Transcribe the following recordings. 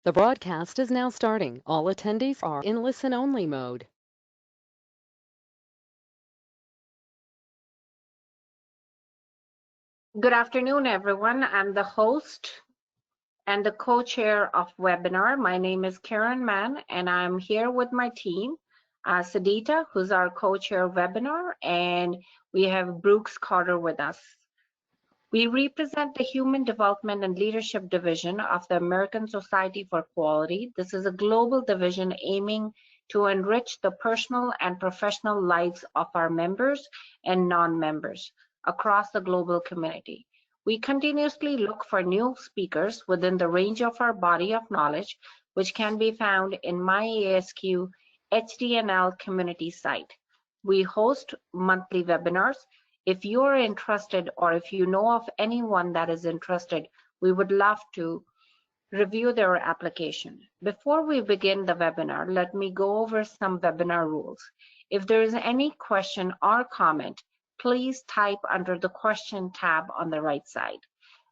The broadcast is now starting. All attendees are in listen-only mode. Good afternoon, everyone. I'm the host and the co-chair of webinar. My name is Karen Mann, and I'm here with my team, Sadita, who's our co-chair of webinar, and we have Brooks Carter with us. We represent the Human Development and Leadership Division of the American Society for Quality. This is a global division aiming to enrich the personal and professional lives of our members and non-members across the global community. We continuously look for new speakers within the range of our body of knowledge, which can be found in MyASQ HD&L community site. We host monthly webinars. If you're interested, or if you know of anyone that is interested, we would love to review their application. Before we begin the webinar, let me go over some webinar rules. If there is any question or comment, please type under the question tab on the right side.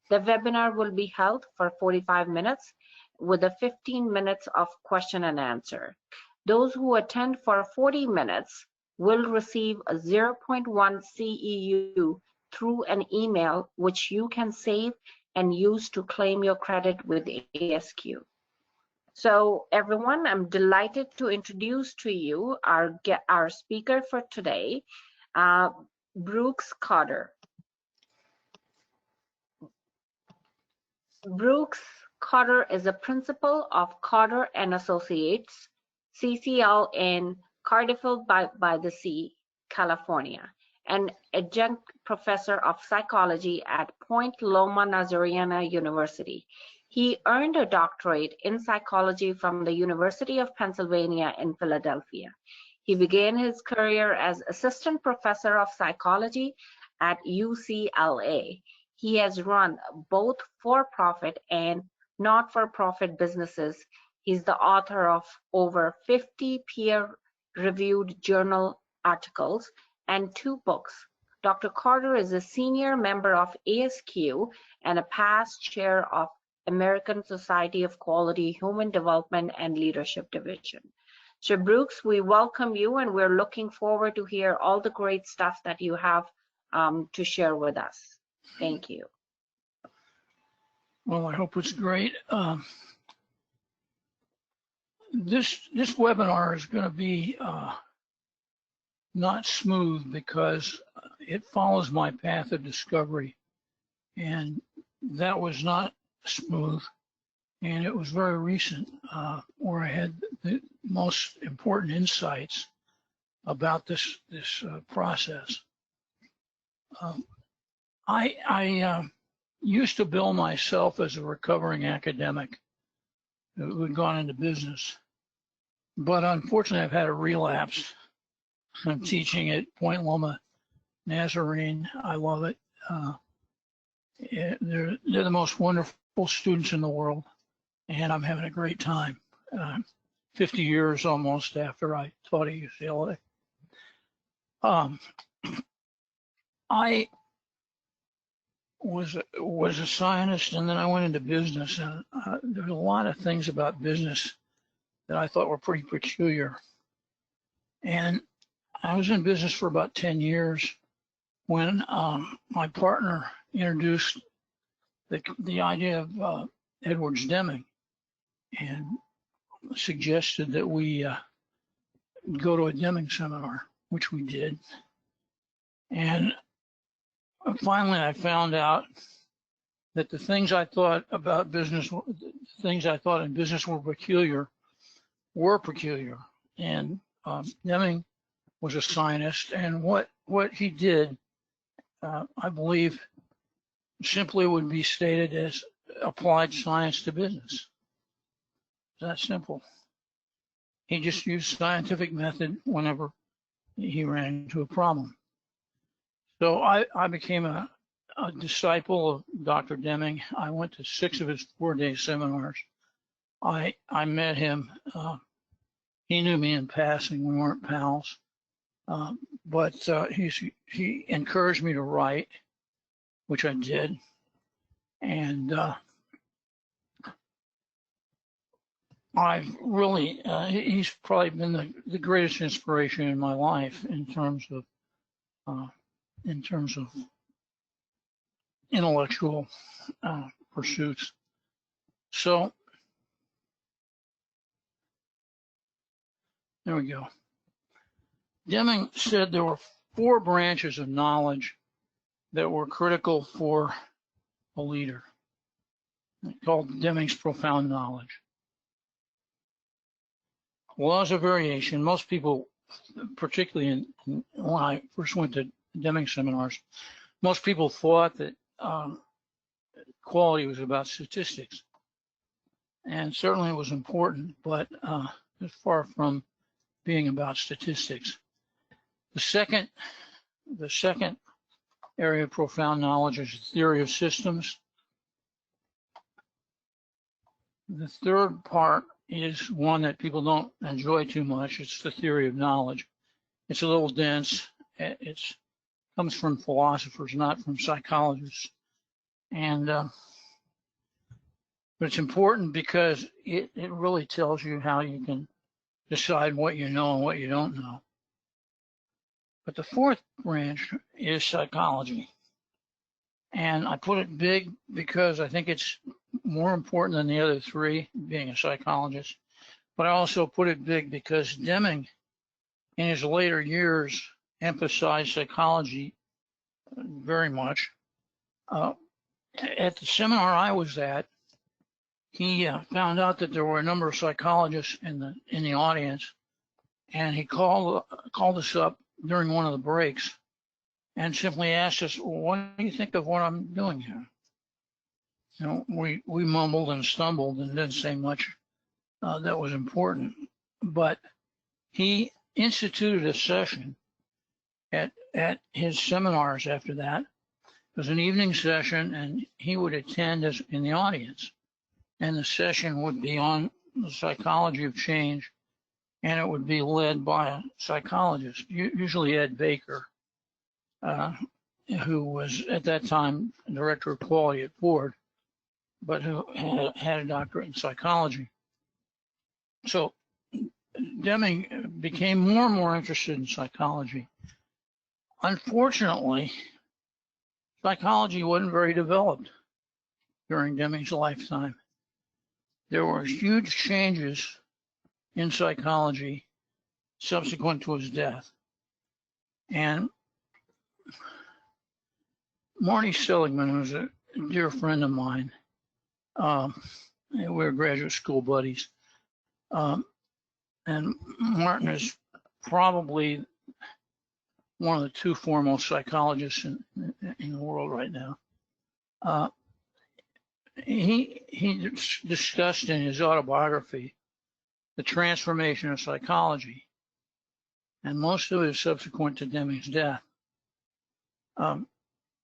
The webinar will be held for 45 minutes with a 15 minutes of question and answer. Those who attend for 40 minutes will receive a 0.1 CEU through an email, which you can save and use to claim your credit with ASQ. So everyone, I'm delighted to introduce to you our speaker for today, Brooks Carter. Brooks Carter is a principal of Carter and Associates, CCL in Cardiffville by the Sea, California, and adjunct professor of psychology at Point Loma Nazarene University. He earned a doctorate in psychology from the University of Pennsylvania in Philadelphia. He began his career as assistant professor of psychology at UCLA. He has run both for-profit and not-for-profit businesses. He's the author of over 50 peer-reviewed journal articles and 2 books. Dr. Carter is a senior member of ASQ and a past chair of American Society of Quality, Human Development and Leadership Division. So Brooks, we welcome you, and we're looking forward to hear all the great stuff that you have to share with us. Thank you. Well, I hope it's great. This webinar is going to be not smooth because it follows my path of discovery, and that was not smooth, and it was very recent where I had the most important insights about this process. I used to bill myself as a recovering academic who had gone into business, but unfortunately I've had a relapse. I'm teaching at Point Loma Nazarene. I love it. They're the most wonderful students in the world, and I'm having a great time. 50 years almost after I taught at UCLA. I was a scientist, and then I went into business, and there's a lot of things about business that I thought were pretty peculiar. And I was in business for about 10 years when my partner introduced the idea of Edwards Deming and suggested that we go to a Deming seminar, which we did. And finally, I found out that the things I thought about business, the things I thought in business were peculiar. And Deming was a scientist, and what he did, I believe, simply would be stated as applied science to business. It's that simple. He just used scientific method whenever he ran into a problem. So I became a disciple of Dr. Deming. I went to 6 of his 4-day seminars. I met him. He knew me in passing. We weren't pals. But he encouraged me to write, which I did. And I've really, he's probably been the greatest inspiration in my life in terms of intellectual pursuits. So there we go. Deming said there were 4 branches of knowledge that were critical for a leader, called Deming's profound knowledge. Laws of variation. Most people, particularly when I first went to Deming seminars, most people thought that quality was about statistics, and certainly it was important, but it's far from being about statistics. The second area of profound knowledge is the theory of systems. The third part is one that people don't enjoy too much. It's the theory of knowledge. It's a little dense. It comes from philosophers, not from psychologists. And but it's important because it really tells you how you can decide what you know and what you don't know. But the fourth branch is psychology. And I put it big because I think it's more important than the other 3, being a psychologist. But I also put it big because Deming, in his later years, emphasized psychology very much. At the seminar I was at, he found out that there were a number of psychologists in the audience, and he called us up during one of the breaks and simply asked us, well, what do you think of what I'm doing here? You know, we mumbled and stumbled and didn't say much that was important, but he instituted a session at his seminars after that. It was an evening session, and he would attend as in the audience, and the session would be on the psychology of change, and it would be led by a psychologist, usually Ed Baker, who was at that time director of quality at Ford, but who had a doctorate in psychology. So Deming became more and more interested in psychology. Unfortunately, psychology wasn't very developed during Deming's lifetime. There were huge changes in psychology subsequent to his death. And Marty Seligman, who's a dear friend of mine, we were graduate school buddies, and Martin is probably one of the 2 foremost psychologists in the world right now. He discussed in his autobiography the transformation of psychology, and most of it is subsequent to Deming's death.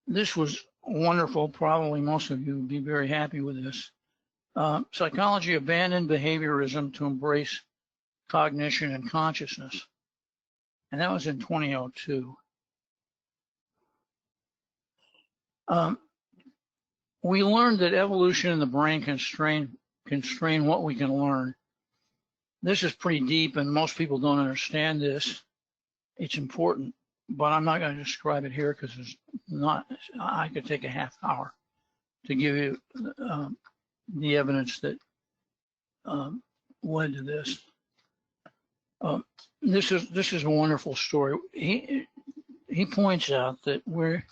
This was wonderful. Probably most of you would be very happy with this. Psychology abandoned behaviorism to embrace cognition and consciousness, and that was in 2002. We learned that evolution in the brain constrain what we can learn. This is pretty deep, and most people don't understand this. It's important, but I'm not going to describe it here because it's not. I could take a half hour to give you the evidence that led to this. This is a wonderful story. He points out that we're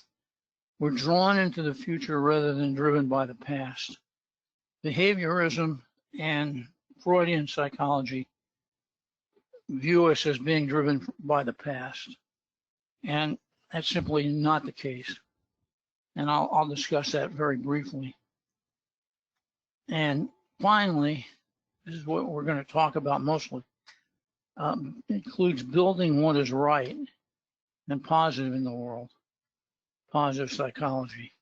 drawn into the future rather than driven by the past. Behaviorism and Freudian psychology view us as being driven by the past, and that's simply not the case. And I'll discuss that very briefly. And finally, this is what we're going to talk about mostly. Includes building what is right and positive in the world, positive psychology.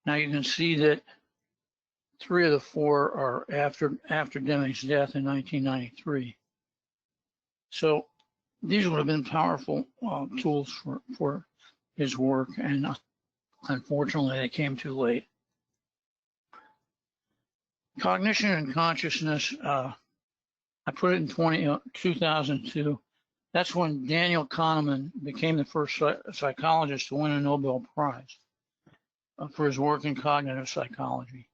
Now you can see that 3 of the 4 are after Deming's death in 1993. So these would have been powerful tools for his work, and unfortunately they came too late. Cognition and Consciousness, I put it in 2002. That's when Daniel Kahneman became the first psychologist to win a Nobel Prize for his work in cognitive psychology.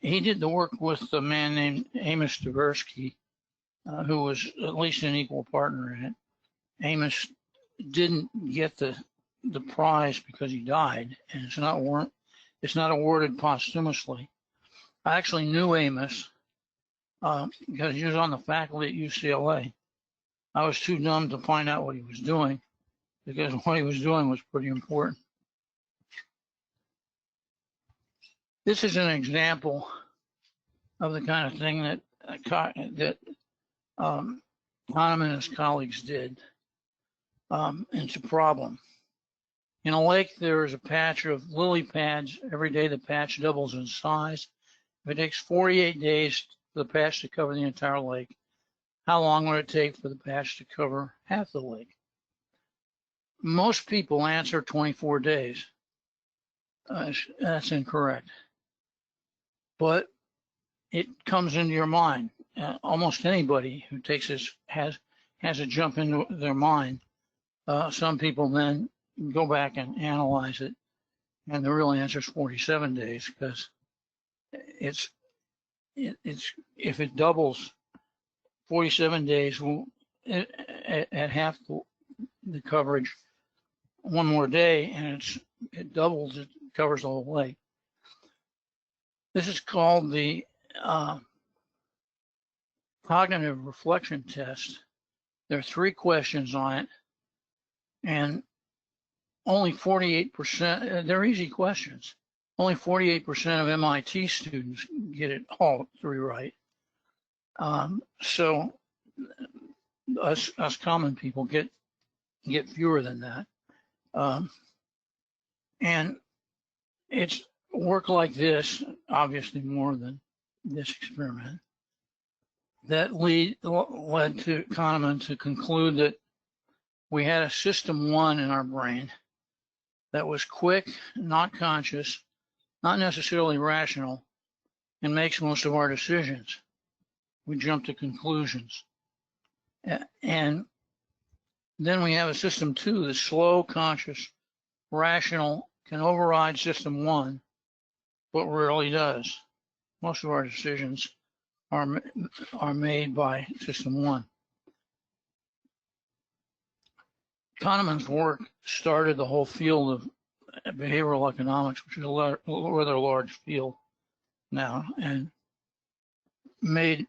He did the work with a man named Amos Tversky, who was at least an equal partner in it. Amos didn't get the prize because he died, and it's not awarded posthumously. I actually knew Amos because he was on the faculty at UCLA. I was too dumb to find out what he was doing because what he was doing was pretty important. This is an example of the kind of thing that Kahneman and his colleagues did. It's a problem. In a lake, there is a patch of lily pads. Every day, the patch doubles in size. If it takes 48 days for the patch to cover the entire lake, how long would it take for the patch to cover half the lake? Most people answer 24 days. That's incorrect. But it comes into your mind. Almost anybody who takes this has a jump into their mind. Some people then go back and analyze it, and the real answer is 47 days because it's if it doubles 47 days at half the coverage, one more day, and it doubles, it covers the whole lake. This is called the cognitive reflection test. There are 3 questions on it, and only 48%, they're easy questions. Only 48% of MIT students get it all 3 right. So us common people get fewer than that. And it's work like this, obviously more than this experiment, that led to Kahneman to conclude that we had a system 1 in our brain that was quick, not conscious, not necessarily rational, and makes most of our decisions. We jump to conclusions. And then we have a system 2 that's slow, conscious, rational, can override system 1, but rarely does. Most of our decisions are made by system 1. Kahneman's work started the whole field of behavioral economics, which is a rather large field now, and made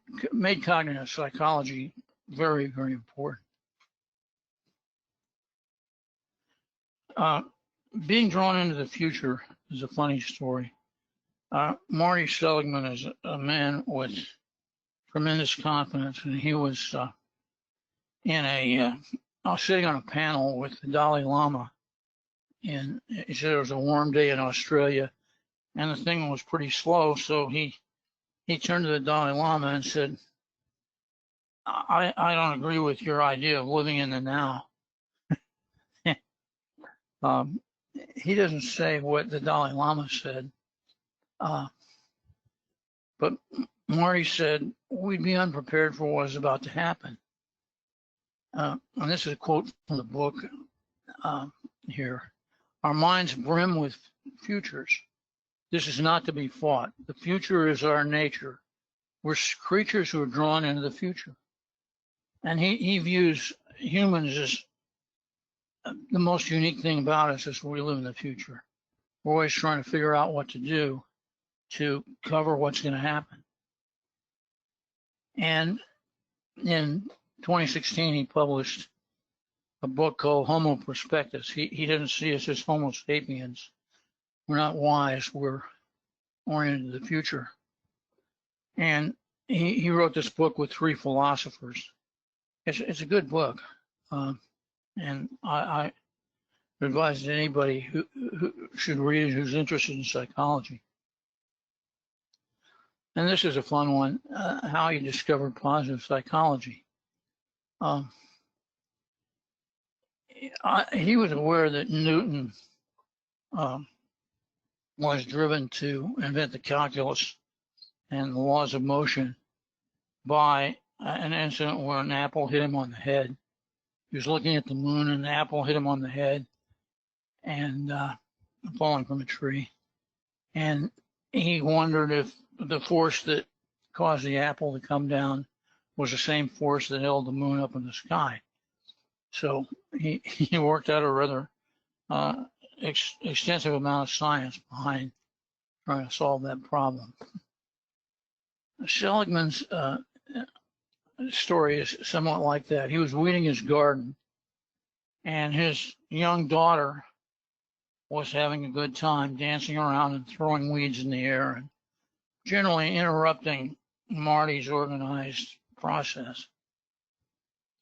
cognitive psychology very, very important. Being drawn into the future is a funny story. Marty Seligman is a man with tremendous confidence, and he was sitting on a panel with the Dalai Lama, and he said it was a warm day in Australia, and the thing was pretty slow, so he turned to the Dalai Lama and said, I don't agree with your idea of living in the now. He doesn't say what the Dalai Lama said, but Marty said, we'd be unprepared for what is about to happen. And this is a quote from the book here. Our minds brim with futures. This is not to be fought. The future is our nature. We're creatures who are drawn into the future. And he views humans as the most unique thing about us is we live in the future. We're always trying to figure out what to do to cover what's going to happen. And in 2016, he published a book called Homo Prospectus. He doesn't see us as Homo sapiens. We're not wise, we're oriented to the future. And he wrote this book with 3 philosophers. It's a good book. And I advise anybody who should read it who's interested in psychology. And this is a fun one, how he discovered positive psychology. He was aware that Newton was driven to invent the calculus and the laws of motion by an incident where an apple hit him on the head. He was looking at the moon and the apple hit him on the head and falling from a tree. And he wondered if the force that caused the apple to come down was the same force that held the moon up in the sky. So he worked out a rather extensive amount of science behind trying to solve that problem. Seligman's story is somewhat like that. He was weeding his garden, and his young daughter was having a good time dancing around and throwing weeds in the air and generally interrupting Marty's organized process.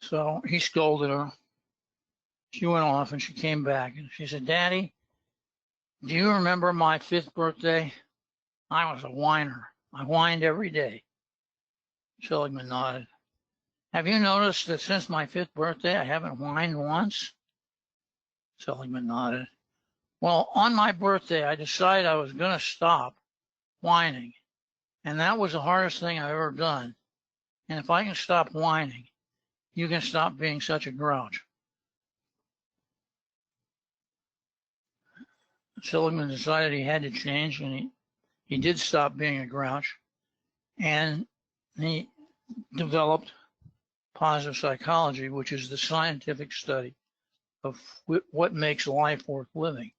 So he scolded her. She went off and she came back and she said, "Daddy, do you remember my 5th birthday? I was a whiner. I whined every day." Seligman nodded. "Have you noticed that since my 5th birthday, I haven't whined once?" Seligman nodded. "Well, on my birthday, I decided I was going to stop whining. And that was the hardest thing I've ever done. And if I can stop whining, you can stop being such a grouch." Seligman decided he had to change, and he did stop being a grouch. And he developed positive psychology, which is the scientific study of what makes life worth living.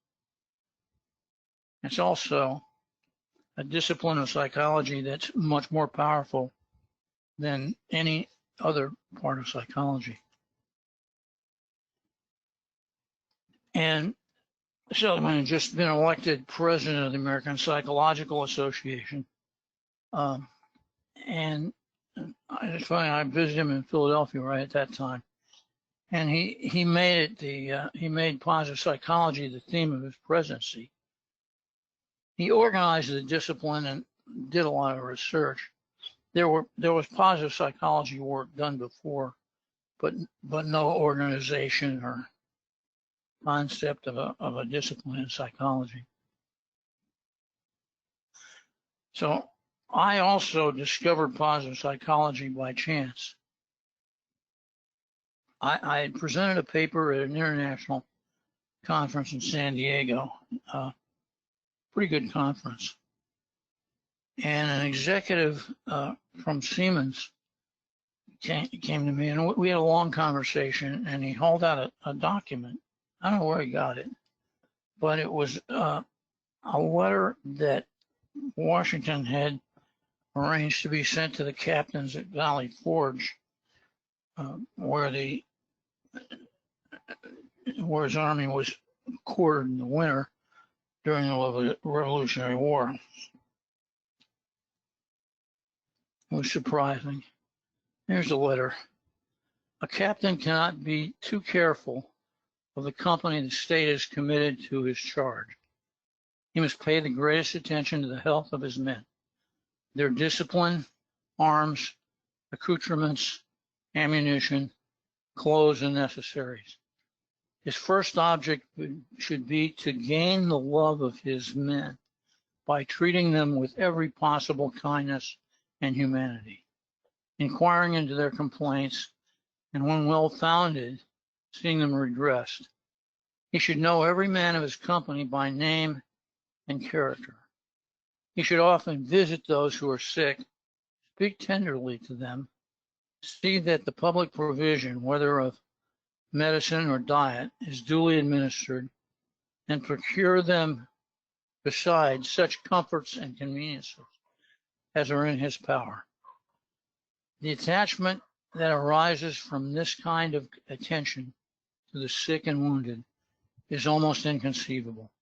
It's also a discipline of psychology that's much more powerful than any other part of psychology. And Seligman had just been elected president of the American Psychological Association. And it's funny, I visited him in Philadelphia right at that time. And he made it he made positive psychology the theme of his presidency. He organized the discipline and did a lot of research. There was positive psychology work done before, but no organization or concept of a discipline in psychology. So I also discovered positive psychology by chance. I had presented a paper at an international conference in San Diego, pretty good conference. And an executive from Siemens came to me, and we had a long conversation, and he hauled out a document. I don't know where he got it, but it was a letter that Washington had arranged to be sent to the captains at Valley Forge, where his army was quartered in the winter during the Revolutionary War. It was surprising. Here's the letter. "A captain cannot be too careful of the company the state has committed to his charge. He must pay the greatest attention to the health of his men, their discipline, arms, accoutrements, ammunition, clothes, and necessaries. His first object should be to gain the love of his men by treating them with every possible kindness and humanity, inquiring into their complaints, and when well-founded, seeing them redressed. He should know every man of his company by name and character. He should often visit those who are sick, speak tenderly to them, see that the public provision, whether of medicine or diet, is duly administered, and procure them besides such comforts and conveniences as are in his power. The attachment that arises from this kind of attention to the sick and wounded is almost inconceivable.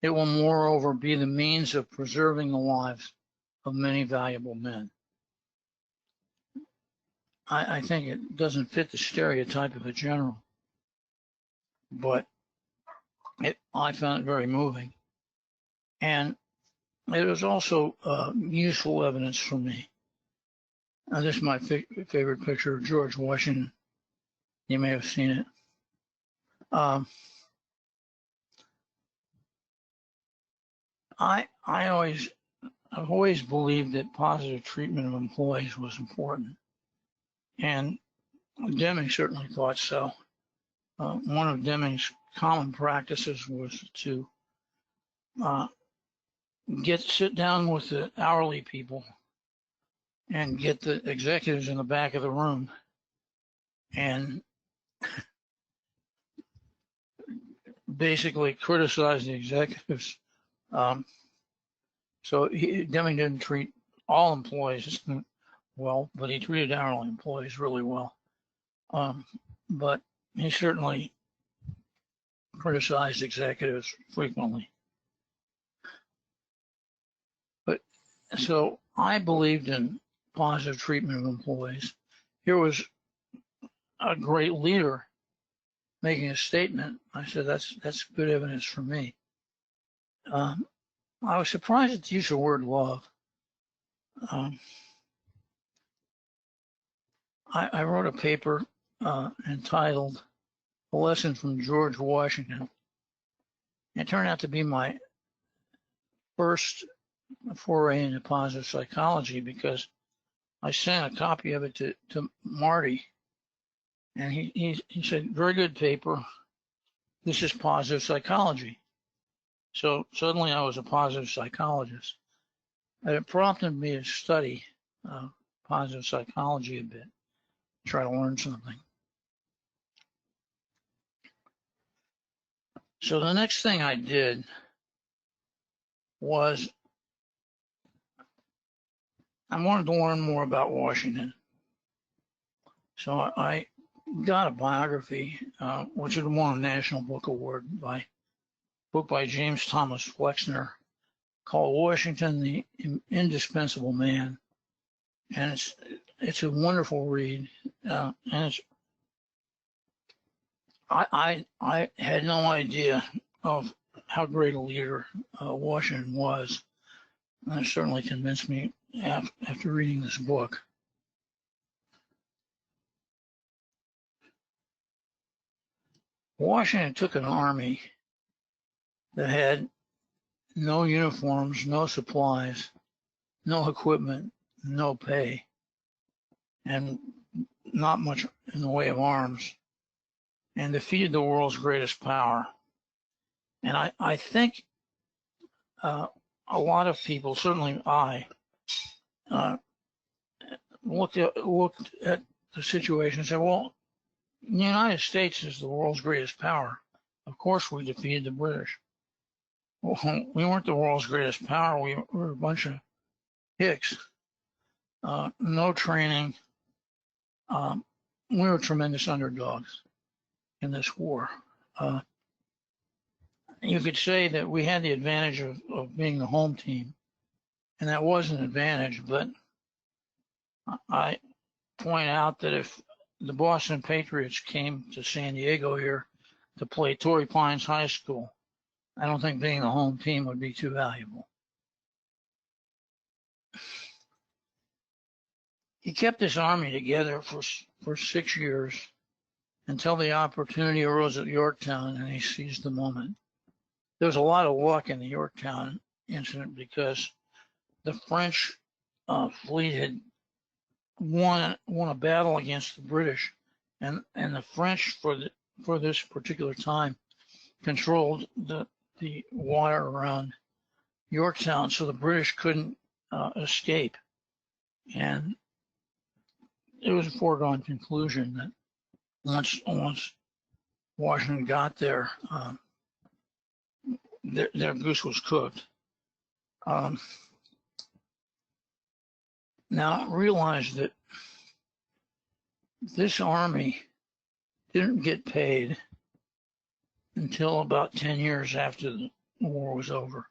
It will moreover be the means of preserving the lives of many valuable men." I think it doesn't fit the stereotype of a general, but I found it very moving. And it was also useful evidence for me. This is my favorite picture of George Washington. You may have seen it. I always I've always believed that positive treatment of employees was important, and Deming certainly thought so. One of Deming's common practices was to sit down with the hourly people and get the executives in the back of the room and basically criticize the executives. So Deming didn't treat all employees well, but he treated hourly employees really well. But he certainly criticized executives frequently. But so I believed in positive treatment of employees. Here was a great leader making a statement. I said, that's good evidence for me. I was surprised at the use of the word love. I wrote a paper entitled A Lesson from George Washington. It turned out to be my first foray into positive psychology because I sent a copy of it to Marty, and he said, very good paper. This is positive psychology. So suddenly I was a positive psychologist. And it prompted me to study positive psychology a bit, try to learn something. So the next thing I did was I wanted to learn more about Washington. So I got a biography, which had won a National Book Award book by James Thomas Flexner, called Washington, the Indispensable Man. And it's a wonderful read. And I had no idea of how great a leader Washington was. And it certainly convinced me after reading this book. Washington took an army that had no uniforms, no supplies, no equipment, no pay, and not much in the way of arms, and defeated the world's greatest power. And I think a lot of people, certainly I, looked at the situation and said, well, the United States is the world's greatest power. Of course we defeated the British. Well, we weren't the world's greatest power. We were a bunch of hicks. No training. We were tremendous underdogs in this war. You could say that we had the advantage of being the home team, and that was an advantage, but I point out that if the Boston Patriots came to San Diego here to play Torrey Pines High School, I don't think being the home team would be too valuable. He kept this army together for 6 years until the opportunity arose at Yorktown, and he seized the moment. There was a lot of luck in the Yorktown incident because the French fleet had won a battle against the British, and the French for this particular time controlled the water around Yorktown, so the British couldn't escape. And it was a foregone conclusion that once Washington got there, their goose was cooked. Now realize that this army didn't get paid until about 10 years after the war was over.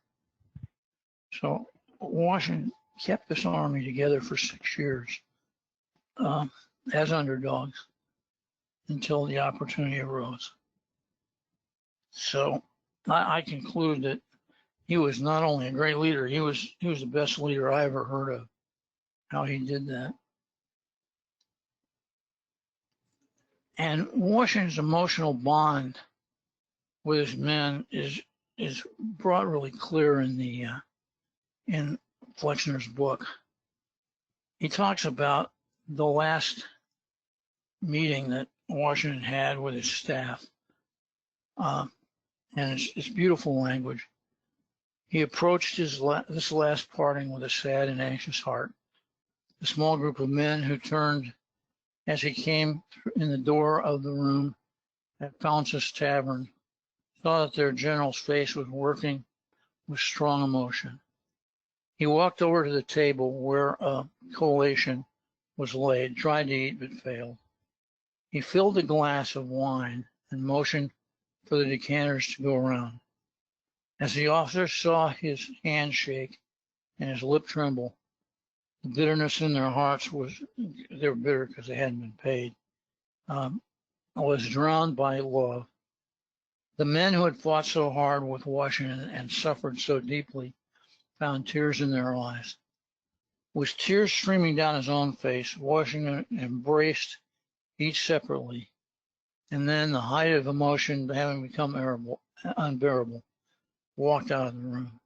So Washington kept this army together for 6 years as underdogs until the opportunity arose. So I conclude that he was not only a great leader, he was the best leader I ever heard of, how he did that. And Washington's emotional bond with his men is brought really clear in Flexner's book, he talks about the last meeting that Washington had with his staff. And it's beautiful language. He approached this last parting with a sad and anxious heart. A small group of men who turned as he came in the door of the room at Pounce's Tavern saw that their general's face was working with strong emotion. He walked over to the table where a collation was laid, tried to eat but failed. He filled a glass of wine and motioned for the decanters to go around. As the officers saw his hand shake and his lip tremble, the bitterness in their hearts they were bitter because they hadn't been paid, was drowned by love. The men who had fought so hard with Washington and suffered so deeply found tears in their eyes. With tears streaming down his own face, Washington embraced each separately, and then, the height of emotion having become unbearable, walked out of the room.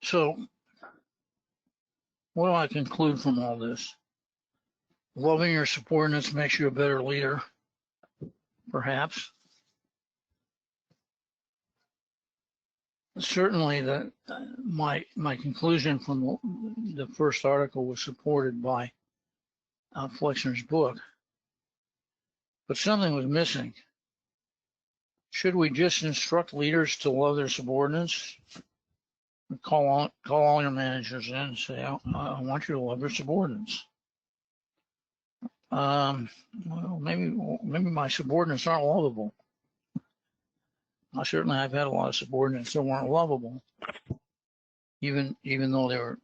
So, what do I conclude from all this? Loving your subordinates makes you a better leader, perhaps. Certainly, my conclusion from the first article was supported by Flexner's book, but something was missing. Should we just instruct leaders to love their subordinates? Call all your managers in and say, I want you to love your subordinates. Well, maybe my subordinates aren't lovable. Certainly, I've had a lot of subordinates that weren't lovable, even though they were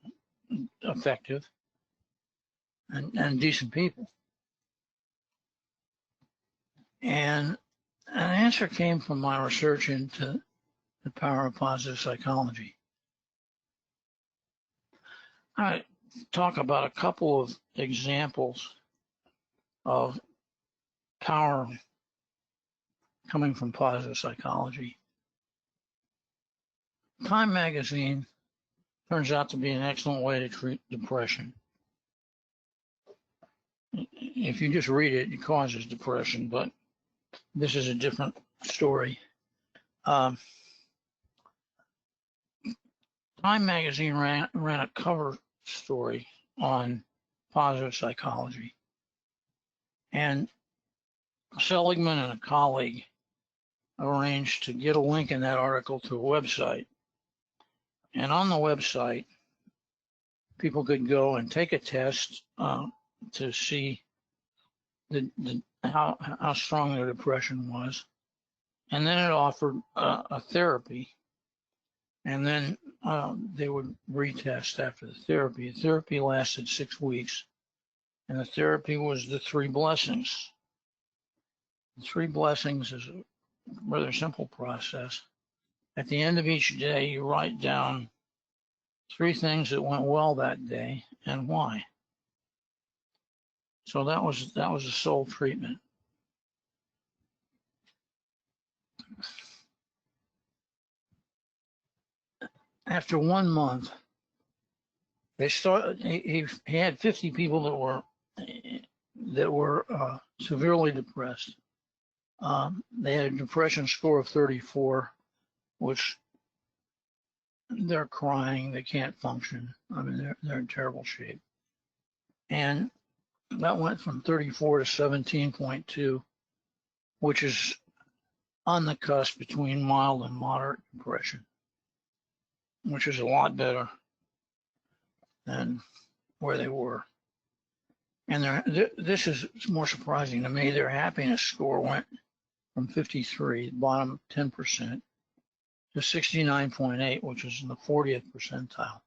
effective and decent people. And an answer came from my research into the power of positive psychology. I talk about a couple of examples of power coming from positive psychology. Time magazine turns out to be an excellent way to treat depression. If you just read it, it causes depression, but this is a different story. Time magazine ran a cover story on positive psychology. And Seligman and a colleague arranged to get a link in that article to a website. And on the website, people could go and take a test to see how strong their depression was. And then it offered a therapy. And then they would retest after the therapy. The therapy lasted 6 weeks. And the therapy was the 3 blessings. The 3 blessings is a rather simple process. At the end of each day, you write down 3 things that went well that day and why. So that was the sole treatment. After 1 month, they started. He had 50 people that were severely depressed. They had a depression score of 34, which they're crying, they can't function. I mean, they're in terrible shape. And that went from 34 to 17.2, which is on the cusp between mild and moderate depression, which is a lot better than where they were. And this is more surprising to me. Their happiness score went from 53, bottom 10%, to 69.8, which is in the 40th percentile.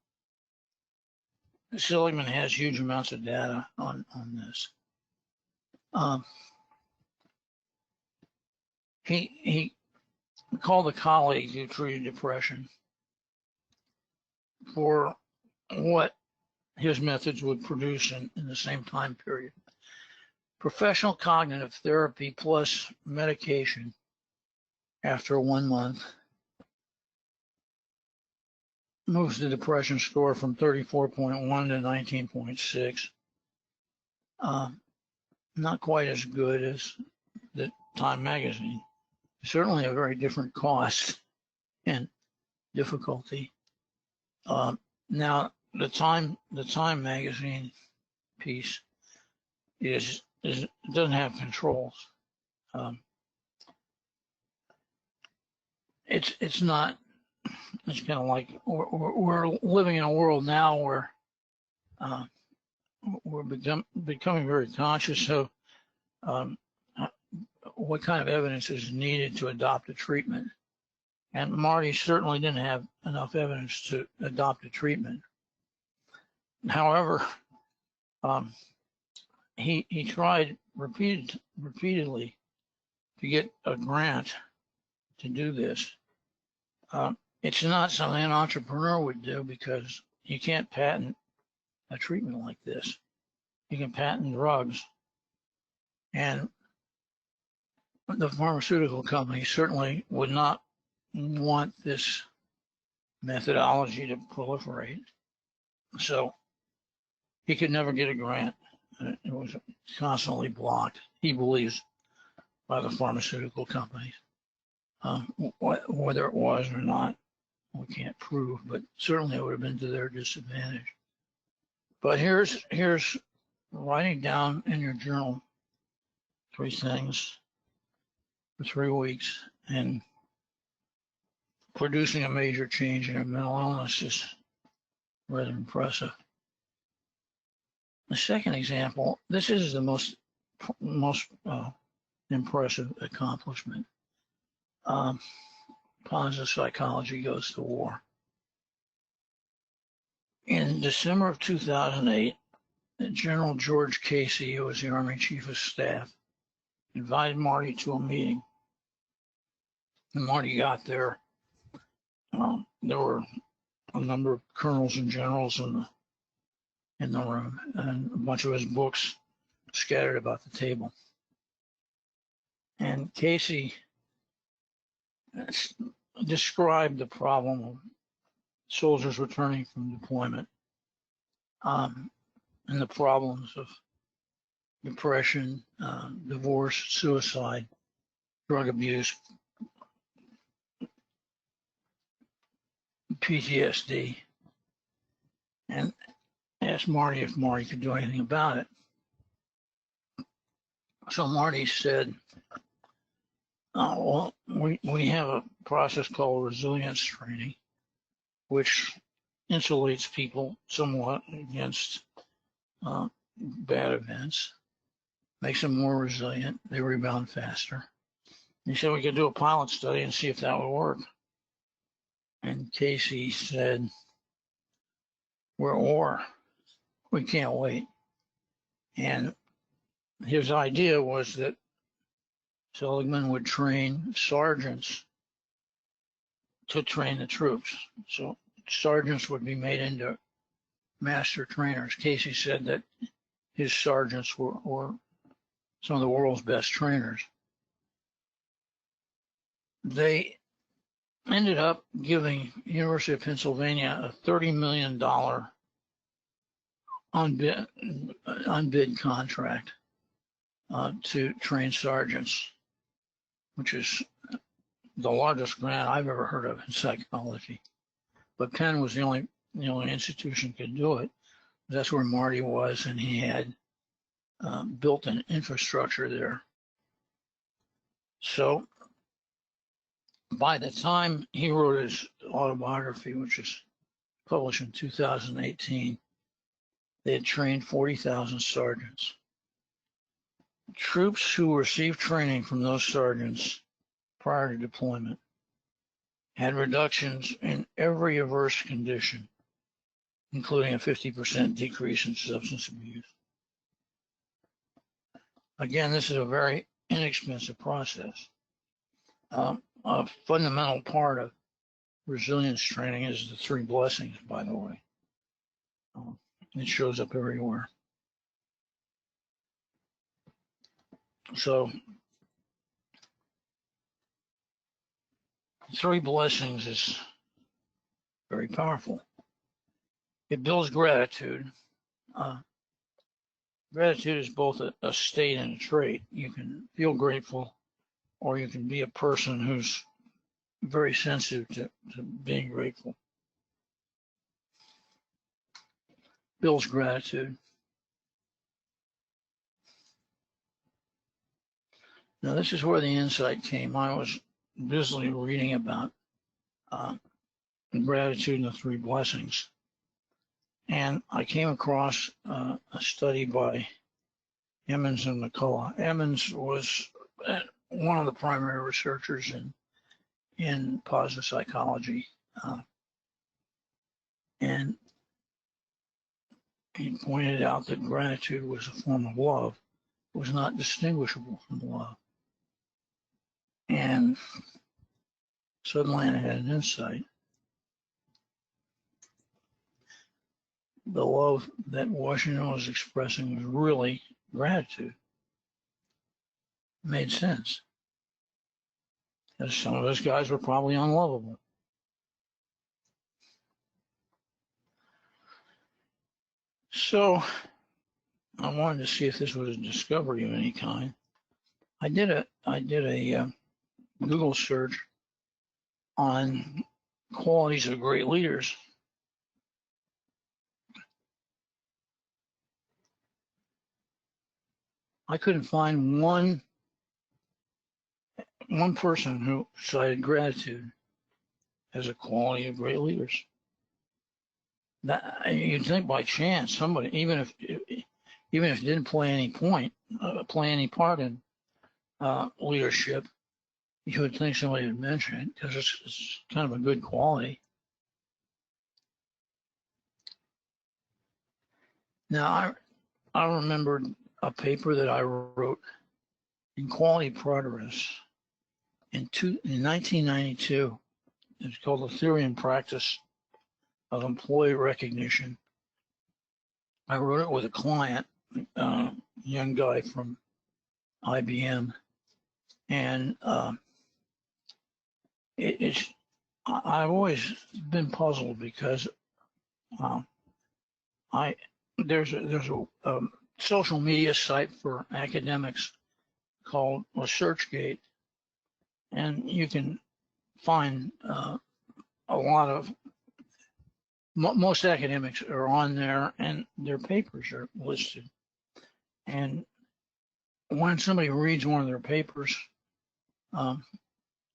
Seligman has huge amounts of data on this. He called a colleague who treated depression for what his methods would produce in the same time period. Professional cognitive therapy plus medication after 1 month moves the depression score from 34.1 to 19.6. Not quite as good as the Time magazine. Certainly a very different cost and difficulty. Now the Time magazine piece doesn't have controls. It's not. It's kind of like we're living in a world now where we're becoming very conscious of what kind of evidence is needed to adopt a treatment. And Marty certainly didn't have enough evidence to adopt a treatment. However, he tried repeatedly to get a grant to do this. It's not something an entrepreneur would do because you can't patent a treatment like this. You can patent drugs. And the pharmaceutical company certainly would not want this methodology to proliferate. So he could never get a grant. It was constantly blocked, he believes, by the pharmaceutical companies. Whether it was or not, we can't prove, but certainly it would have been to their disadvantage. But here's writing down in your journal 3 things for 3 weeks and producing a major change in your mental illness is rather impressive. The second example, this is the most impressive accomplishment. Positive psychology goes to war. In December of 2008, General George Casey, who was the Army Chief of Staff, invited Marty to a meeting. And Marty got there. There were a number of colonels and generals in the room, and a bunch of his books scattered about the table. And Casey described the problem of soldiers returning from deployment, and the problems of depression, divorce, suicide, drug abuse, PTSD, and asked Marty if Marty could do anything about it. So Marty said, well, we have a process called resilience training, which insulates people somewhat against bad events, makes them more resilient, they rebound faster. He said we could do a pilot study and see if that would work. And Casey said, we're at war, we can't wait. And his idea was that Seligman would train sergeants to train the troops. So sergeants would be made into master trainers. Casey said that his sergeants were some of the world's best trainers. They ended up giving University of Pennsylvania a $30 million unbid contract to train sergeants, which is the largest grant I've ever heard of in psychology. But Penn was the only institution that could do it. That's where Marty was, and he had built an infrastructure there. So by the time he wrote his autobiography, which was published in 2018, they had trained 40,000 sergeants. Troops who received training from those sergeants prior to deployment had reductions in every adverse condition, including a 50% decrease in substance abuse. Again, this is a very inexpensive process. A fundamental part of resilience training is the 3 blessings, by the way. It shows up everywhere. So 3 blessings is very powerful. It builds gratitude. Gratitude is both a state and a trait. You can feel grateful, or you can be a person who's very sensitive to being grateful. Builds gratitude. Now, this is where the insight came. I was busily reading about gratitude and the three blessings. And I came across a study by Emmons and McCullough. Emmons was one of the primary researchers in positive psychology. And he pointed out that gratitude was a form of love. It was not distinguishable from love. And suddenly I had an insight. The love that Washington was expressing was really gratitude. It made sense. Because some of those guys were probably unlovable. So I wanted to see if this was a discovery of any kind. I did a Google search on qualities of great leaders. I couldn't find one person who cited gratitude as a quality of great leaders. That you'd think by chance somebody, even if it didn't play any part in leadership, you would think somebody would mention it because it's kind of a good quality. Now I remembered a paper that I wrote in Quality Progress in 1992. It's called The Theory and Practice of Employee Recognition. I wrote it with a client, young guy from IBM, and I've always been puzzled because there's a social media site for academics called ResearchGate, and you can find a lot of most academics are on there, and their papers are listed. And when somebody reads one of their papers,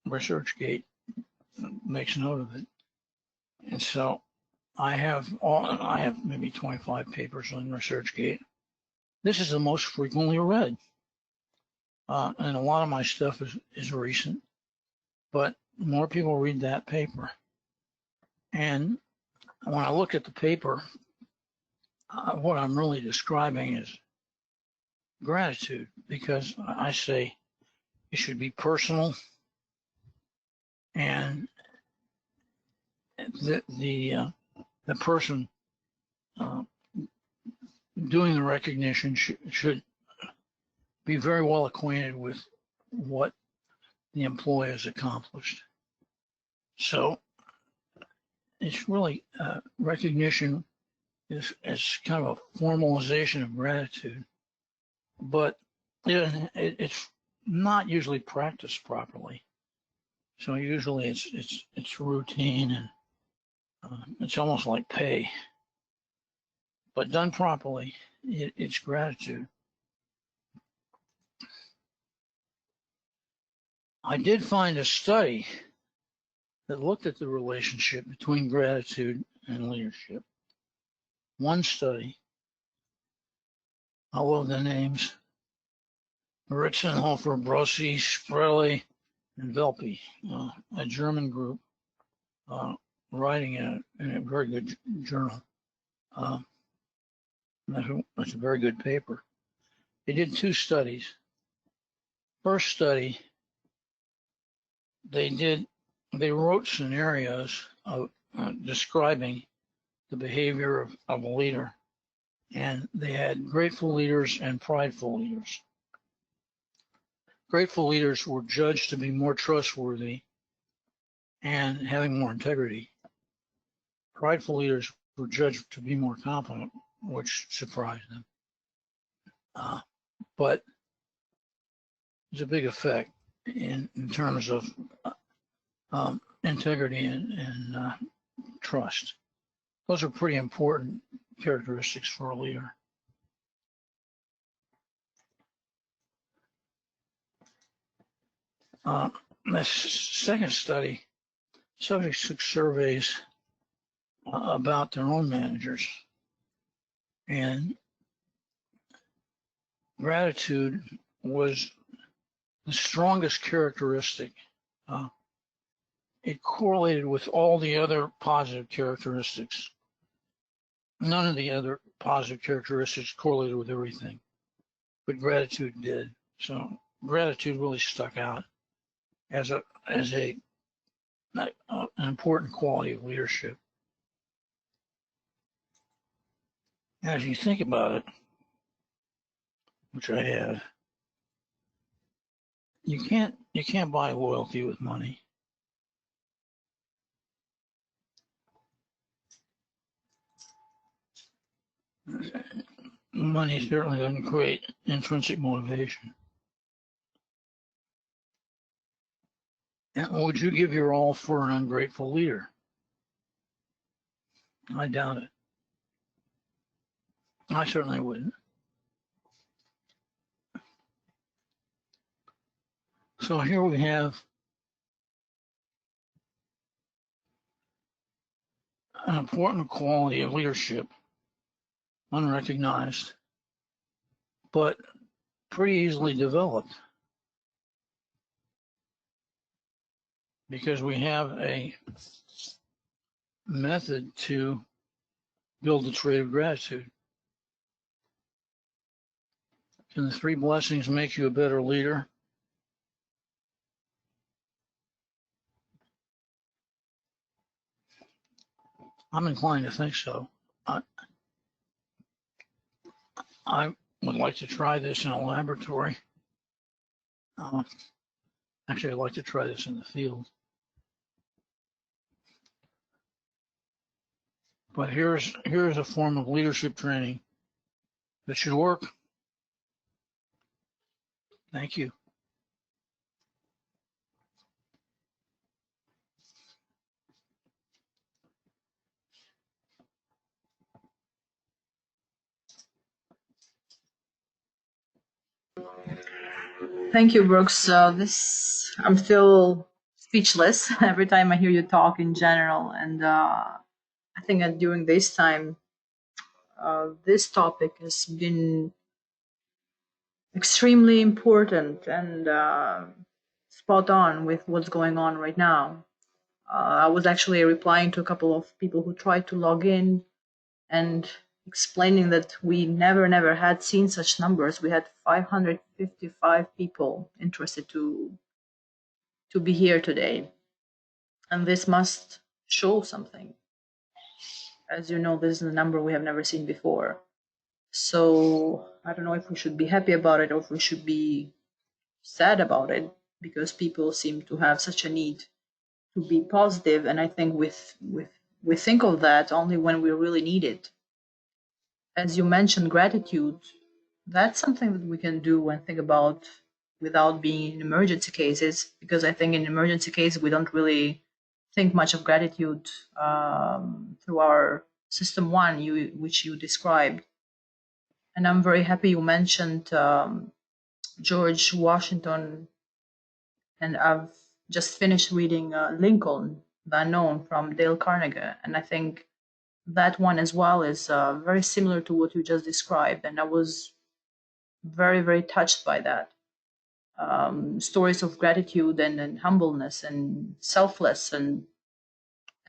ResearchGate makes note of it. And so I have maybe 25 papers on ResearchGate. This is the most frequently read. And a lot of my stuff is recent, but more people read that paper. And when I look at the paper, what I'm really describing is gratitude, because I say it should be personal, and the person doing the recognition should be very well acquainted with what the employee has accomplished. So it's really recognition is kind of a formalization of gratitude, but it's not usually practiced properly. So usually it's routine, and it's almost like pay. But done properly, it's gratitude. I did find a study that looked at the relationship between gratitude and leadership. One study, I love the names, RITZENHOFER, BROSI, SPORRLE, and WELPE, a German group writing in a very good journal. That's a very good paper. They did two studies. First study, they wrote scenarios of describing the behavior of a leader, and they had grateful leaders and prideful leaders. Grateful leaders were judged to be more trustworthy and having more integrity. Prideful leaders were judged to be more competent, which surprised them. But there's a big effect in terms of integrity and trust. Those are pretty important characteristics for a leader. The second study, subjects took surveys about their own managers, and gratitude was the strongest characteristic. It correlated with all the other positive characteristics. None of the other positive characteristics correlated with everything, but gratitude did. So gratitude really stuck out as an important quality of leadership. As you think about it, which I have, you can't buy loyalty with money. Money certainly doesn't create intrinsic motivation. And would you give your all for an ungrateful leader? I doubt it. I certainly wouldn't. So here we have an important quality of leadership, unrecognized, but pretty easily developed, because we have a method to build the trait of gratitude. Can the 3 blessings make you a better leader? I'm inclined to think so. I would like to try this in a laboratory. Actually, I'd like to try this in the field. But here's a form of leadership training that should work. Thank you. Thank you, Brooks. I'm still speechless every time I hear you talk in general. And I think that during this time, this topic has been extremely important and spot on with what's going on right now. I was actually replying to a couple of people who tried to log in and explaining that we never had seen such numbers. We had 555 people interested to be here today, and this must show something. As you know, this is a number we have never seen before. So I don't know if we should be happy about it or if we should be sad about it, because people seem to have such a need to be positive, and I think we think of that only when we really need it. As you mentioned, gratitude, that's something that we can do and think about without being in emergency cases, because I think in emergency cases we don't really think much of gratitude through our system 1, which you described. And I'm very happy you mentioned George Washington, and I've just finished reading Lincoln, the Unknown from Dale Carnegie, and I think that one as well is very similar to what you just described, and I was very touched by that. Stories of gratitude and humbleness and selfless, and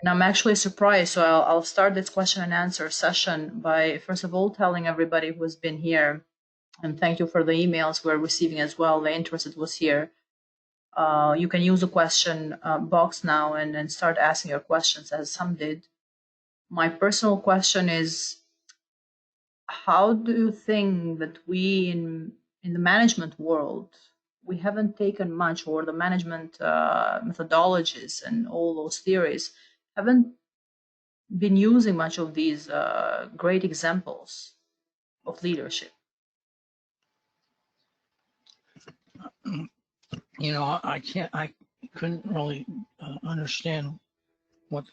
I'm actually surprised. So I'll start this question and answer session by first of all telling everybody who's been here, and thank you for the emails we're receiving as well, the interest that was here. You can use the question box now and start asking your questions, as some did. My personal question is, how do you think that we in the management world, we haven't taken much, or the management methodologies and all those theories haven't been using much of these great examples of leadership. You know, I couldn't really understand what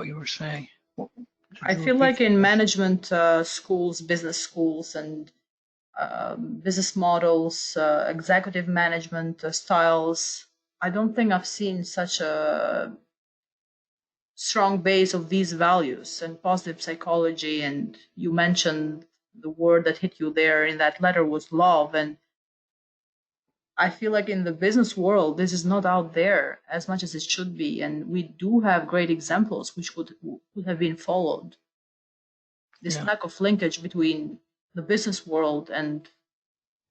you were saying. I feel like in management schools, business schools, and business models, executive management styles, I don't think I've seen such a strong base of these values and positive psychology. And you mentioned the word that hit you there in that letter was love. And I feel like in the business world, this is not out there as much as it should be. And we do have great examples which would have been followed. This lack of linkage between the business world and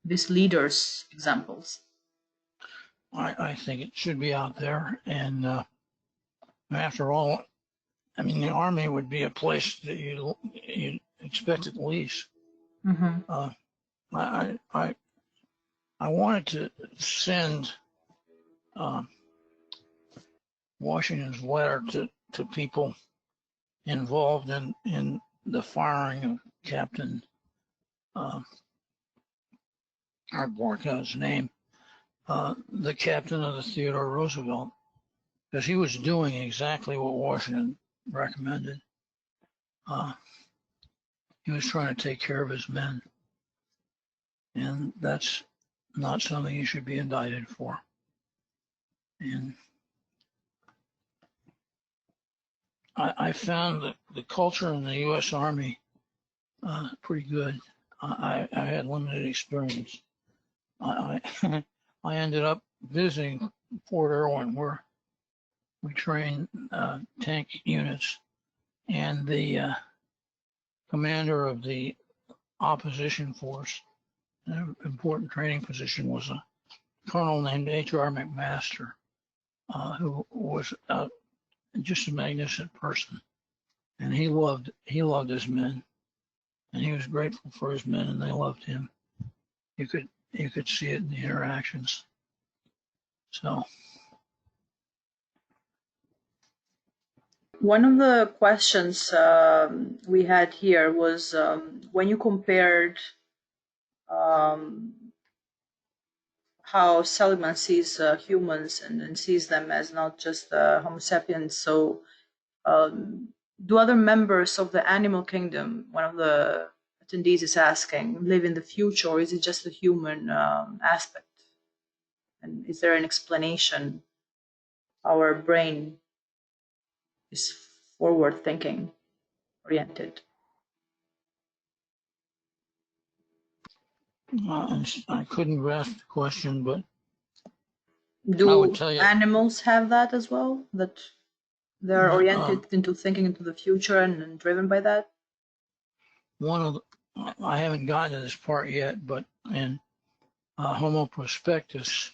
these leaders' examples. I think it should be out there. And after all, I mean, the Army would be a place that you expect at least. Mm-hmm. I wanted to send Washington's letter to people involved in the firing of Captain, I blocked out his name, the captain of the Theodore Roosevelt, because he was doing exactly what Washington recommended. He was trying to take care of his men, and that's not something he should be indicted for. And I found the culture in the U.S. Army pretty good. I had limited experience. I ended up visiting Fort Irwin, where we trained tank units, and the commander of the opposition force, an important training position, was a colonel named H.R. McMaster, who was just a magnificent person, and he loved his men, and he was grateful for his men, and they loved him. You could see it in the interactions. So, one of the questions we had here was when you compared how Seligman sees humans and sees them as not just Homo sapiens. So, do other members of the animal kingdom, one of the attendees is asking, live in the future, or is it just the human aspect? And is there an explanation? Our brain is forward thinking oriented. I couldn't grasp the question, but do I would tell you, animals have that as well? That they're oriented into thinking into the future and driven by that? I haven't gotten to this part yet, but in Homo prospectus,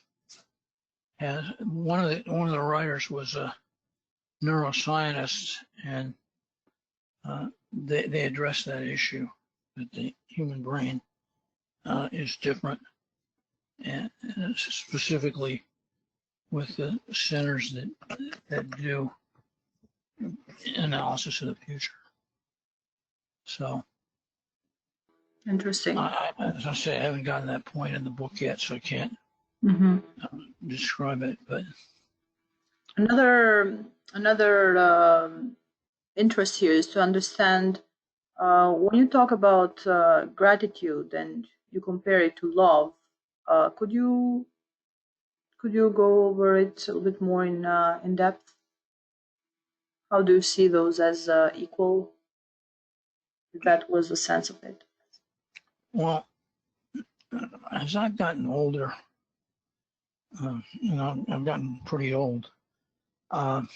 has one of the writers was a neuroscientist, and they addressed that issue, that the human brain is different, and specifically with the centers that do analysis of the future. So, interesting. As I say, I haven't gotten to that point in the book yet, so I can't describe it. But another interest here is to understand when you talk about gratitude and you compare it to love. Could you go over it a little bit more in depth? How do you see those as equal? That was the sense of it. Well, as I've gotten older, I've gotten pretty old. I've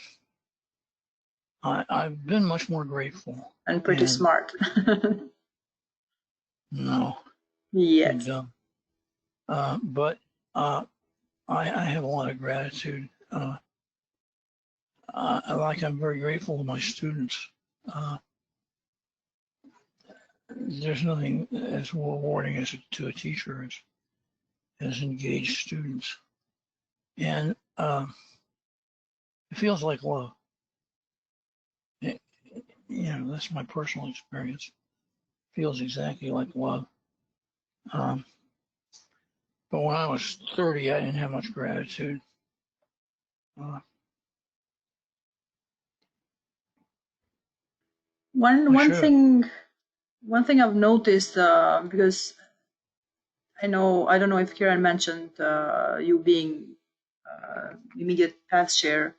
been much more grateful. And pretty smart. No. Yes. But I have a lot of gratitude. I'm very grateful to my students. There's nothing as rewarding as to a teacher as engaged students. And it feels like love. that's my personal experience. Feels exactly like love. But when I was 30, I didn't have much gratitude. One thing I've noticed, because I don't know if Kieran mentioned you being immediate past chair.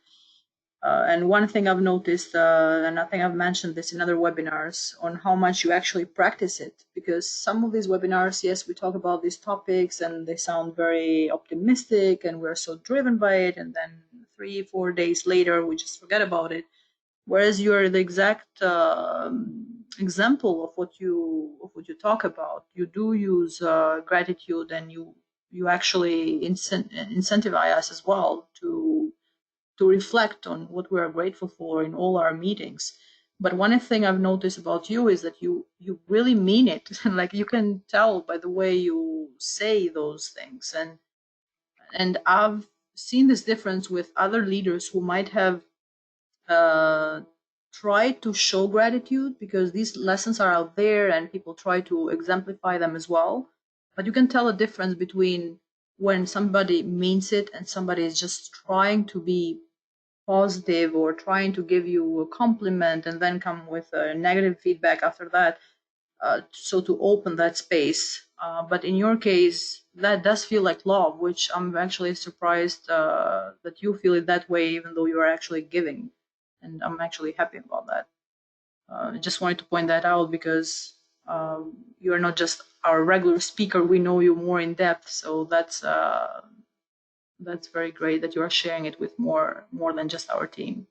And one thing I've noticed, and I think I've mentioned this in other webinars, on how much you actually practice it. Because some of these webinars, yes, we talk about these topics and they sound very optimistic and we're so driven by it. And then 3-4 days later, we just forget about it. Whereas you're the exact example of what you talk about. You do use gratitude, and you actually incentivize us as well to reflect on what we are grateful for in all our meetings. But one thing I've noticed about you is that you really mean it. Like, you can tell by the way you say those things. And I've seen this difference with other leaders who might have try to show gratitude, because these lessons are out there and people try to exemplify them as well. But you can tell a difference between when somebody means it and somebody is just trying to be positive or trying to give you a compliment and then come with a negative feedback after that. So to open that space. But in your case, that does feel like love, which I'm actually surprised that you feel it that way, even though you are actually giving. And I'm actually happy about that. I just wanted to point that out, because you are not just our regular speaker. We know you more in depth, so that's very great that you are sharing it with more than just our team.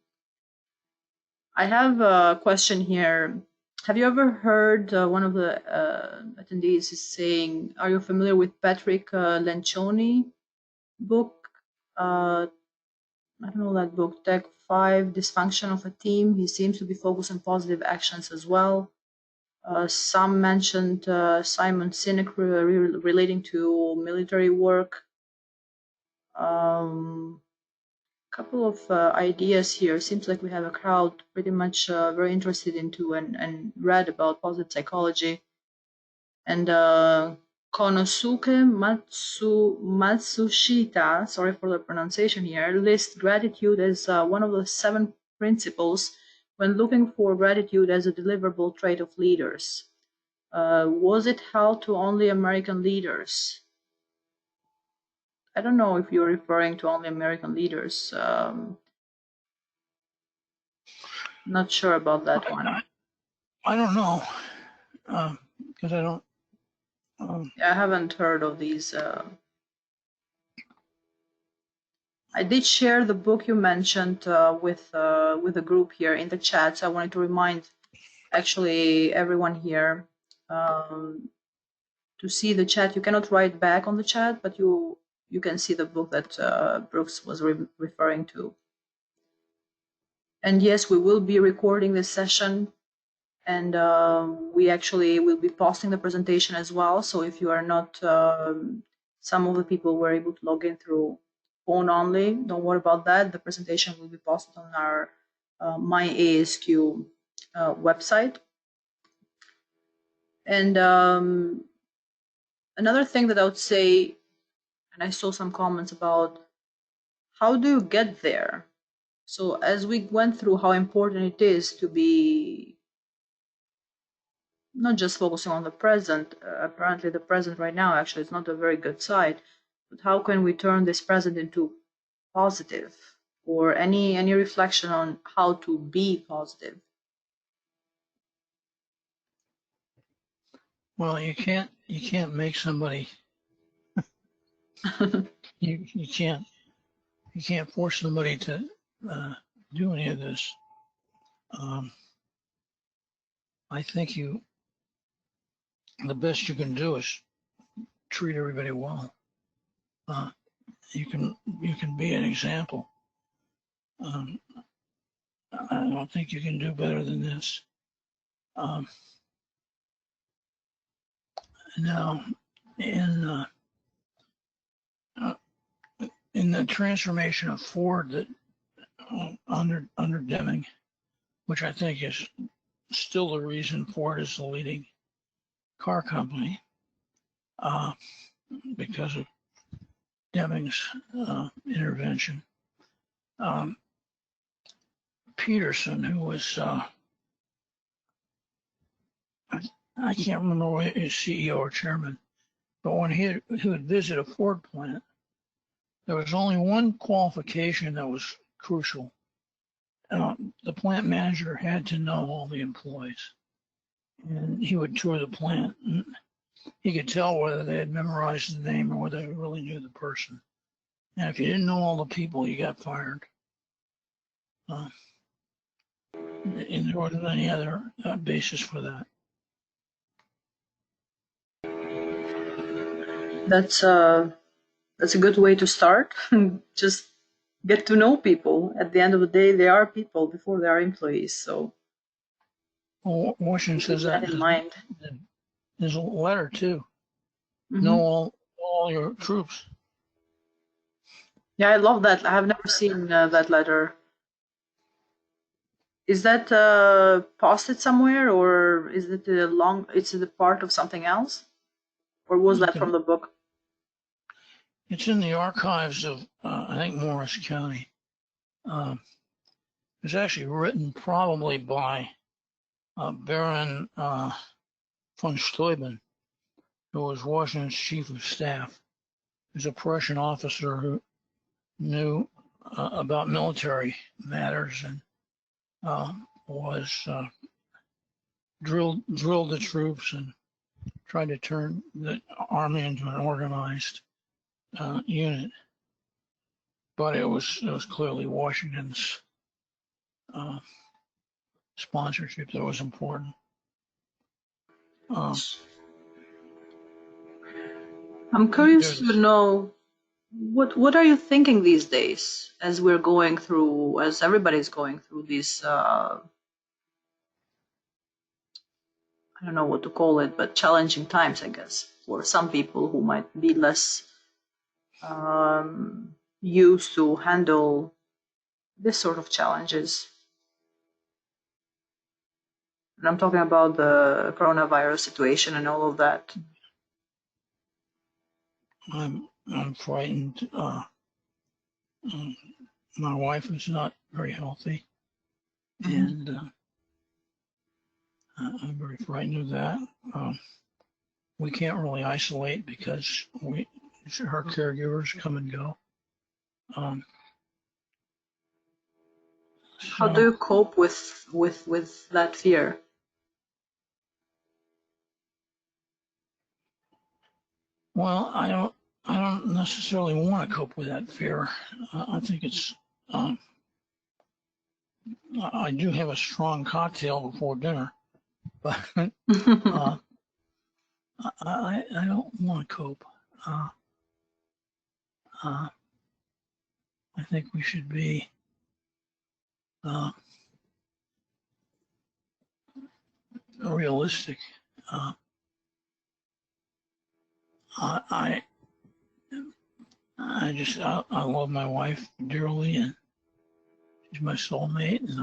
I have a question here. Have you ever heard one of the attendees is saying, are you familiar with Patrick Lencioni book? I don't know that book, Tech 5, Dysfunction of a Team. He seems to be focused on positive actions as well. Some mentioned Simon Sinek relating to military work. Couple of ideas here. Seems like we have a crowd pretty much very interested into and read about positive psychology. And Konosuke Matsushita, sorry for the pronunciation here, lists gratitude as one of the 7 principles when looking for gratitude as a deliverable trait of leaders. Was it held to only American leaders? I don't know if you're referring to only American leaders. Not sure about that one. I don't know, because I don't. I haven't heard of these. I did share the book you mentioned with the group here in the chat. So I wanted to remind actually everyone here to see the chat. You cannot write back on the chat, but you can see the book that Brooks was referring to. And yes, we will be recording this session, and we actually will be posting the presentation as well. So if you are not, some of the people were able to log in through phone only, don't worry about that. The presentation will be posted on our MyASQ website. And another thing that I would say, and I saw some comments about, how do you get there? So as we went through how important it is to be not just focusing on the present, apparently the present right now actually is not a very good side, but how can we turn this present into positive, or any reflection on how to be positive? Well, you can't make somebody. you can't force somebody to do any of this. I think the best you can do is treat everybody well. You can be an example. I don't think you can do better than this. Now, in the transformation of Ford that under Deming, which I think is still the reason Ford is the leading car company because of Deming's intervention. Peterson, who was, I can't remember whether he was CEO or chairman, but when he would visit a Ford plant, there was only one qualification that was crucial. The plant manager had to know all the employees, and he would tour the plant. And he could tell whether they had memorized the name or whether they really knew the person. And if you didn't know all the people, you got fired. And there wasn't any other basis for that. That's a good way to start. Just get to know people. At the end of the day, they are people before they are employees. So Well, Washington says that in mind. There's a letter too. Mm-hmm. Know all your troops. Yeah, I love that. I have never seen that letter. Is that posted somewhere, or is it it's a part of something else? Or was that from the book? It's in the archives of, I think, Morris County. It's actually written probably by Baron von Steuben, who was Washington's chief of staff. He was a Prussian officer who knew about military matters and was drilled the troops and tried to turn the army into an organized unit. But it was clearly Washington's sponsorship that was important. I'm curious to know what are you thinking these days as we're going through, as everybody's going through these I don't know what to call it, but challenging times, I guess, for some people who might be less used to handle this sort of challenges. And I'm talking about the coronavirus situation and all of that. I'm frightened. My wife is not very healthy, and I'm very frightened of that. We can't really isolate because her caregivers come and go. How do you cope with that fear? Well, I don't necessarily want to cope with that fear. I think it's I do have a strong cocktail before dinner, but I don't want to cope. I think we should be realistic. I love my wife dearly, and she's my soulmate, and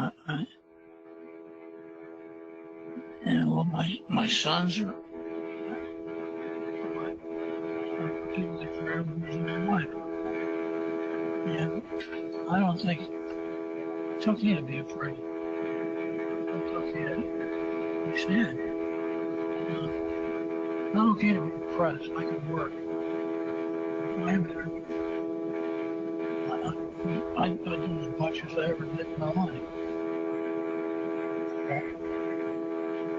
I love my sons. Particularly for everyone's in my life. And I don't think it's okay to be afraid. It's okay to be sad. It's not okay to be depressed. I can work. I do as much as I ever did in my life.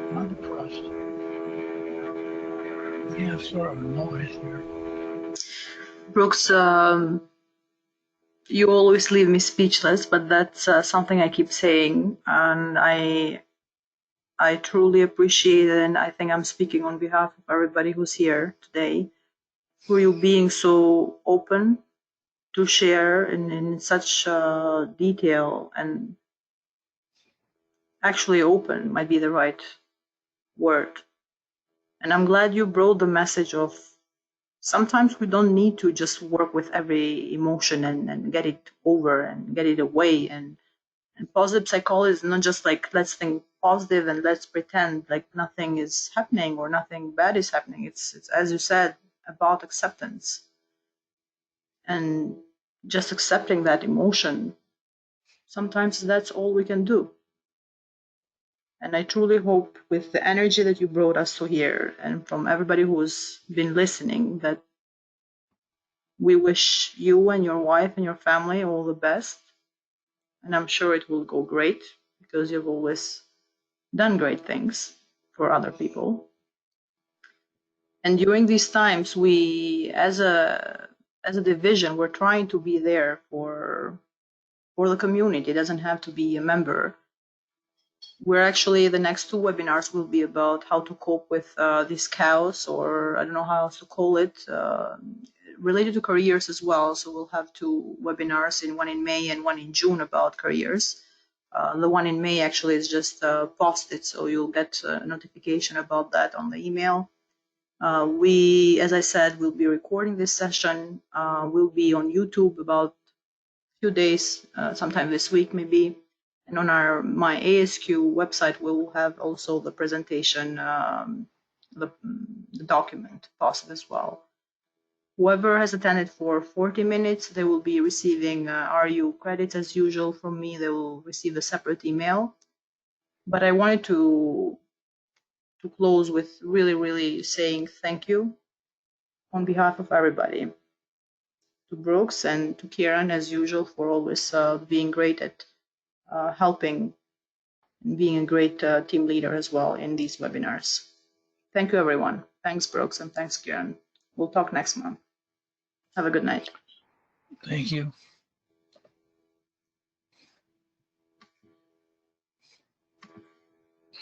I'm not depressed. Yeah, sort of a noise here. Brooks, you always leave me speechless, but that's something I keep saying, and I truly appreciate it, and I think I'm speaking on behalf of everybody who's here today, for you being so open to share in such detail, and actually open might be the right word. And I'm glad you brought the message of sometimes we don't need to just work with every emotion and get it over and get it away and And positive psychology is not just like, let's think positive and let's pretend like nothing is happening or nothing bad is happening. It's as you said, about acceptance and just accepting that emotion. Sometimes that's all we can do. And I truly hope with the energy that you brought us to here and from everybody who's been listening that we wish you and your wife and your family all the best. And I'm sure it will go great because you've always done great things for other people. And during these times, we, as a division, we're trying to be there for the community. It doesn't have to be a member. We're actually, the next 2 webinars will be about how to cope with this chaos, or I don't know how else to call it, related to careers as well. So we'll have 2 webinars, one in May and one in June about careers. The one in May actually is just posted, so you'll get a notification about that on the email. We, as I said, will be recording this session. We'll be on YouTube about a few days, sometime this week maybe. And on my ASQ website, we'll have also the presentation, the document posted as well. Whoever has attended for 40 minutes, they will be receiving RU credits as usual from me. They will receive a separate email. But I wanted to close with really saying thank you on behalf of everybody, to Brooks and to Kieran as usual for always being great at helping and being a great team leader as well in these webinars. Thank you, everyone. Thanks, Brooks, and thanks, Kieran. We'll talk next month. Have a good night. Thank you.